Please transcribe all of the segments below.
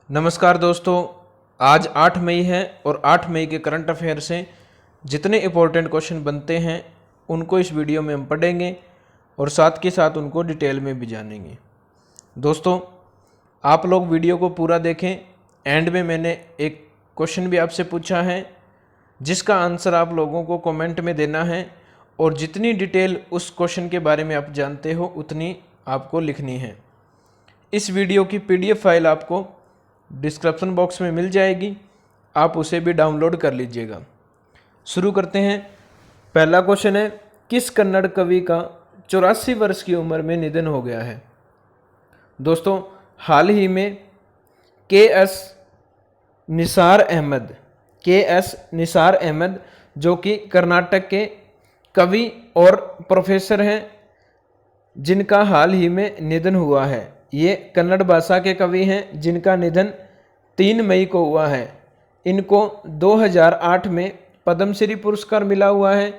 नमस्कार दोस्तों, आज 8 मई है और 8 मई के करंट अफेयर से जितने इम्पोर्टेंट क्वेश्चन बनते हैं उनको इस वीडियो में हम पढ़ेंगे और साथ के साथ उनको डिटेल में भी जानेंगे। दोस्तों, आप लोग वीडियो को पूरा देखें। एंड में मैंने एक क्वेश्चन भी आपसे पूछा है जिसका आंसर आप लोगों को कमेंट में देना है और जितनी डिटेल उस क्वेश्चन के बारे में आप जानते हो उतनी आपको लिखनी है। इस वीडियो की PDF फाइल आपको डिस्क्रिप्शन बॉक्स में मिल जाएगी, आप उसे भी डाउनलोड कर लीजिएगा। शुरू करते हैं। पहला क्वेश्चन है, किस कन्नड़ कवि का 84 वर्ष की उम्र में निधन हो गया है? दोस्तों, हाल ही में KS निसार अहमद जो कि कर्नाटक के कवि और प्रोफेसर हैं, जिनका हाल ही में निधन हुआ है। ये कन्नड़ भाषा के कवि हैं जिनका निधन 3 मई को हुआ है। इनको 2008 में पद्मश्री पुरस्कार मिला हुआ है।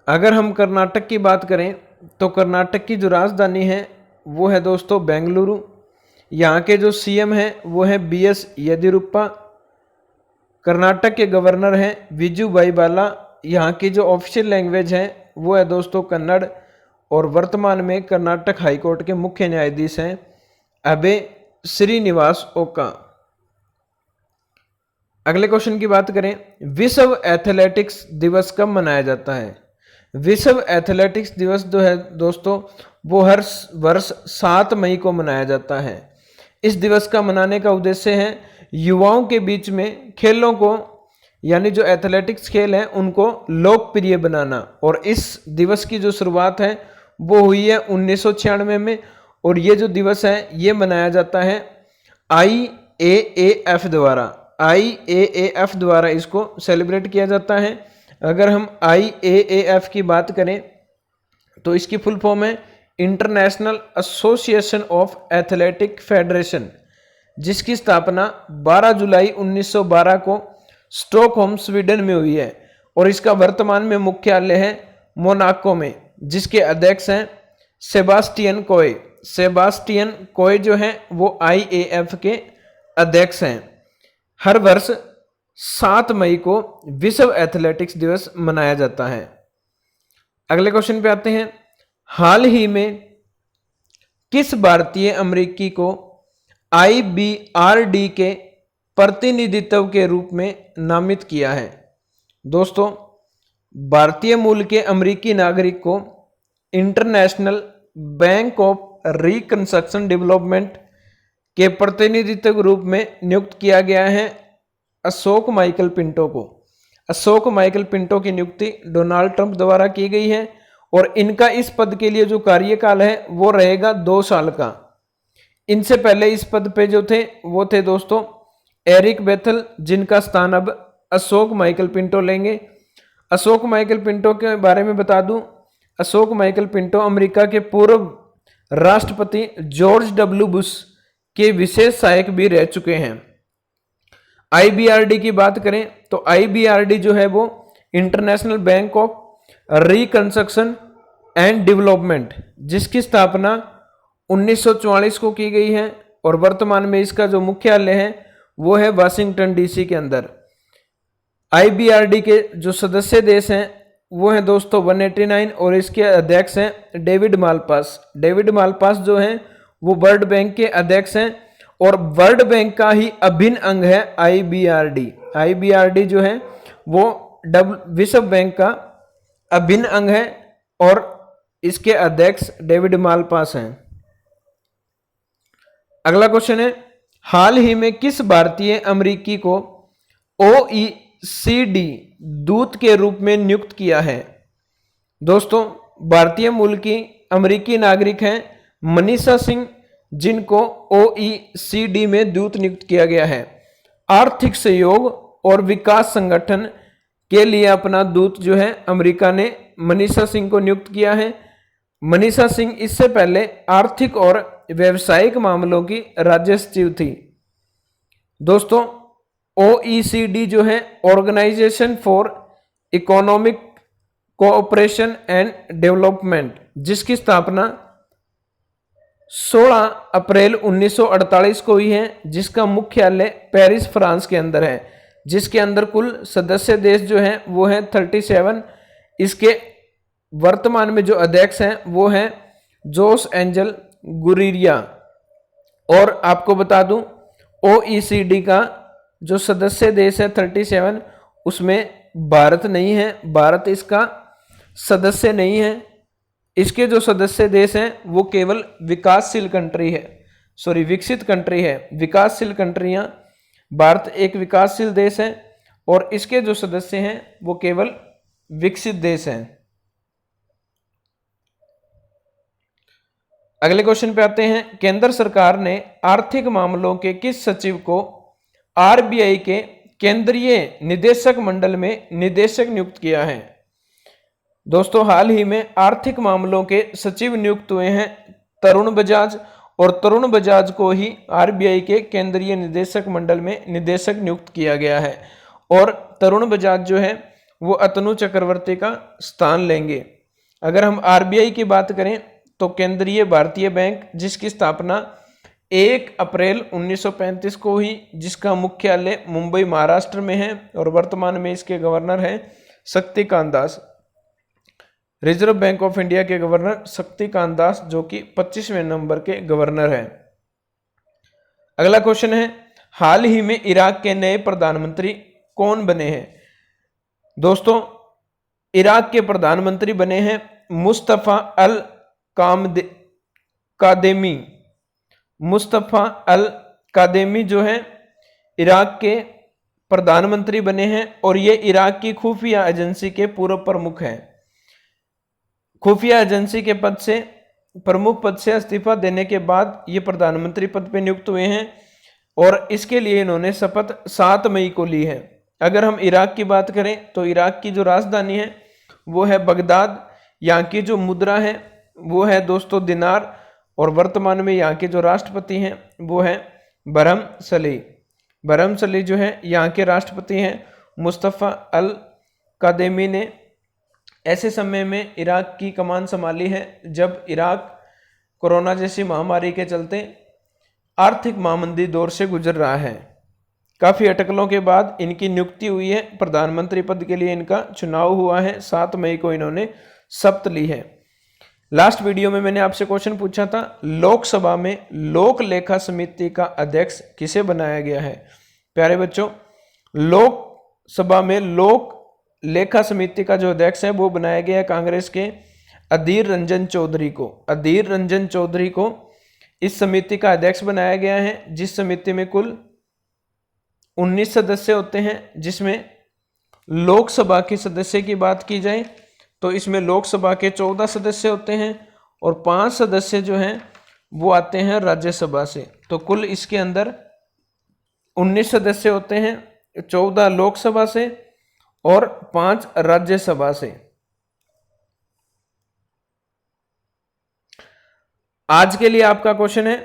अगर हम कर्नाटक की बात करें तो कर्नाटक की जो राजधानी है वो है दोस्तों बेंगलुरु। यहाँ के जो CM हैं वो है BS येदियुरप्पा। कर्नाटक के गवर्नर हैं विजूभाई वाला। यहाँ की जो ऑफिशियल लैंग्वेज है वो है दोस्तों कन्नड़ और वर्तमान में कर्नाटक हाईकोर्ट के मुख्य न्यायाधीश हैं अबे श्रीनिवास ओका। अगले क्वेश्चन की बात करें, विश्व एथलेटिक्स दिवस कब मनाया जाता है? विश्व एथलेटिक्स दिवस जो है दोस्तों वो हर वर्ष 7 मई को मनाया जाता है। इस दिवस का मनाने का उद्देश्य है युवाओं के बीच में खेलों को, यानी जो एथलेटिक्स खेल हैं उनको लोकप्रिय बनाना। और इस दिवस की जो शुरुआत है वो हुई है 1996 में और ये जो दिवस है ये मनाया जाता है IAAF द्वारा इसको सेलिब्रेट किया जाता है। अगर हम IAAF की बात करें तो इसकी फुल फॉर्म है international association of athletic federation, जिसकी स्थापना 12 जुलाई 1912 को स्टॉकहोम स्वीडन में हुई है और इसका वर्तमान में मुख्यालय है मोनाको में, जिसके अध्यक्ष हैं सेबास्टियन कोए जो हैं वो IAAF के अध्यक्ष हैं। हर वर्ष 7 मई को विश्व एथलेटिक्स दिवस मनाया जाता है। अगले क्वेश्चन पे आते हैं, हाल ही में किस भारतीय अमेरिकी को IBRD के प्रतिनिधित्व के रूप में नामित किया है? दोस्तों, भारतीय मूल के अमेरिकी नागरिक को international bank of reconstruction development के प्रतिनिधित्व के रूप में नियुक्त किया गया है अशोक माइकल पिंटो को। अशोक माइकल पिंटो की नियुक्ति डोनाल्ड ट्रंप द्वारा की गई है और इनका इस पद के लिए जो कार्यकाल है वो रहेगा 2 साल का। इनसे पहले इस पद पे जो थे वो थे दोस्तों एरिक बेथल, जिनका स्थान अब अशोक माइकल पिंटो लेंगे। अशोक माइकल पिंटो के बारे में बता दूं, अशोक माइकल पिंटो अमेरिका के पूर्व राष्ट्रपति जॉर्ज W बुश के विशेष सहायक भी रह चुके हैं। IBRD की बात करें तो IBRD जो है वो international bank of reconstruction and development, जिसकी स्थापना 1944 को की गई है और वर्तमान में इसका जो मुख्यालय है वो है वाशिंगटन DC के अंदर। IBRD के जो सदस्य देश हैं वो हैं दोस्तों 189 और इसके अध्यक्ष हैं डेविड मालपास जो हैं वो वर्ल्ड बैंक के अध्यक्ष हैं और वर्ल्ड बैंक का ही अभिन्न अंग है IBRD जो है वो विश्व बैंक का अभिन्न अंग है और इसके अध्यक्ष डेविड मालपास हैं। अगला क्वेश्चन है, हाल ही में किस भारतीय अमेरिकी को OECD दूत के रूप में नियुक्त किया है? दोस्तों, भारतीय मूल की अमेरिकी नागरिक हैं मनीषा सिंह, जिनको OECD में दूत नियुक्त किया गया है। आर्थिक सहयोग और विकास संगठन के लिए अपना दूत जो है अमेरिका ने मनीषा सिंह को नियुक्त किया है। मनीषा सिंह इससे पहले आर्थिक और व्यवसायिक मामलों की राज्य सचिव थी। दोस्तों, OECD जो है organisation for economic cooperation and development, जिसकी स्थापना 16 अप्रैल 1948 को हुई है, जिसका मुख्यालय पेरिस फ्रांस के अंदर है, जिसके अंदर कुल सदस्य देश जो हैं वो हैं 37। इसके वर्तमान में जो अध्यक्ष हैं वो हैं जोस एंजल गुरिरिया। और आपको बता दूं OECD का जो सदस्य देश है 37, उसमें भारत नहीं है, भारत इसका सदस्य नहीं है। इसके जो सदस्य देश हैं वो केवल विकासशील कंट्री है, सॉरी विकसित कंट्री है, विकासशील कंट्रियां। भारत एक विकासशील देश है और इसके जो सदस्य हैं वो केवल विकसित देश हैं। अगले क्वेश्चन पे आते हैं। केंद्र सरकार ने आर्थिक मामलों के किस सचिव को RBI के केंद्रीय निदेशक मंडल में निदेशक नियुक्त किया है? दोस्तों, हाल ही में आर्थिक मामलों के सचिव नियुक्त हुए हैं तरुण बजाज, और तरुण बजाज को ही RBI के केंद्रीय निदेशक मंडल में निदेशक नियुक्त किया गया है। और तरुण बजाज जो है वो अतनु चक्रवर्ती का स्थान लेंगे। अगर हम RBI की बात करें तो केंद्रीय भारतीय बैंक, जिसकी स्थापना 1 अप्रैल 1935 को हुई, जिसका मुख्यालय मुंबई महाराष्ट्र में है और वर्तमान में इसके गवर्नर हैं Shaktikanta Das. Reserve bank of India के गवर्नर शक्तिकांत दास, जो कि 25वें नंबर के गवर्नर हैं। अगला क्वेश्चन है, हाल ही में इराक के नए प्रधानमंत्री कौन बने हैं? दोस्तों, इराक के प्रधानमंत्री बने हैं मुस्तफा अल कादेमी। मुस्तफा अल कादेमी जो है इराक के प्रधानमंत्री बने हैं और ये इराक की खुफिया एजेंसी के पूर्व प्रमुख हैं। खुफिया एजेंसी के पद से, प्रमुख पद से इस्तीफा देने के बाद ये प्रधानमंत्री पद पे नियुक्त हुए हैं और इसके लिए इन्होंने शपथ 7 मई को ली है। अगर हम इराक की बात करें तो इराक की जो राजधानी है वो है बगदाद। यहाँ की जो मुद्रा है वो है दोस्तों दिनार, और वर्तमान में यहाँ के जो राष्ट्रपति हैं वो है बरहम सली। बरहम सली जो है यहाँ के राष्ट्रपति हैं। मुस्तफा अल कादेमी ने ऐसे समय में इराक की कमान संभाली है जब इराक कोरोना जैसी महामारी के चलते आर्थिक महामंदी दौर से गुजर रहा है। काफ़ी अटकलों के बाद इनकी नियुक्ति हुई है। प्रधानमंत्री पद के लिए इनका चुनाव हुआ है। 7 मई को इन्होंने शपथ ली है। लास्ट वीडियो में मैंने आपसे क्वेश्चन पूछा था, लोकसभा में लोक लेखा समिति का अध्यक्ष किसे बनाया गया है? प्यारे बच्चों, लोकसभा में लोक लेखा समिति का जो अध्यक्ष है वो बनाया गया है कांग्रेस के अधीर रंजन चौधरी को। अधीर रंजन चौधरी को इस समिति का अध्यक्ष बनाया गया है, जिस समिति में कुल 19 सदस्य होते हैं। जिसमें लोकसभा के सदस्य की बात की जाए तो इसमें लोकसभा के 14 सदस्य होते हैं और 5 सदस्य जो हैं वो आते हैं राज्यसभा से। तो कुल इसके अंदर 19 सदस्य होते हैं, 14 लोकसभा से और 5 राज्यसभा से। आज के लिए आपका क्वेश्चन है,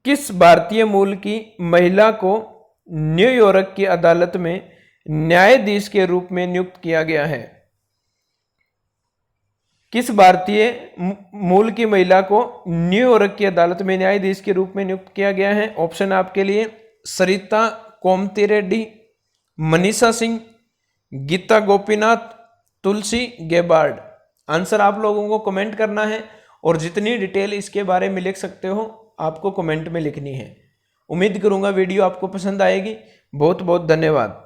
किस भारतीय मूल की महिला को न्यूयॉर्क की अदालत में न्यायाधीश के रूप में नियुक्त किया गया है? किस भारतीय मूल की महिला को न्यूयॉर्क की अदालत में न्यायाधीश के रूप में नियुक्त किया गया है? ऑप्शन आपके लिए सरिता कोमती रेड्डी, मनीषा सिंह, गीता गोपीनाथ, तुलसी गेबार्ड। आंसर आप लोगों को कमेंट करना है और जितनी डिटेल इसके बारे में लिख सकते हो आपको कमेंट में लिखनी है। उम्मीद करूंगा वीडियो आपको पसंद आएगी। बहुत बहुत धन्यवाद।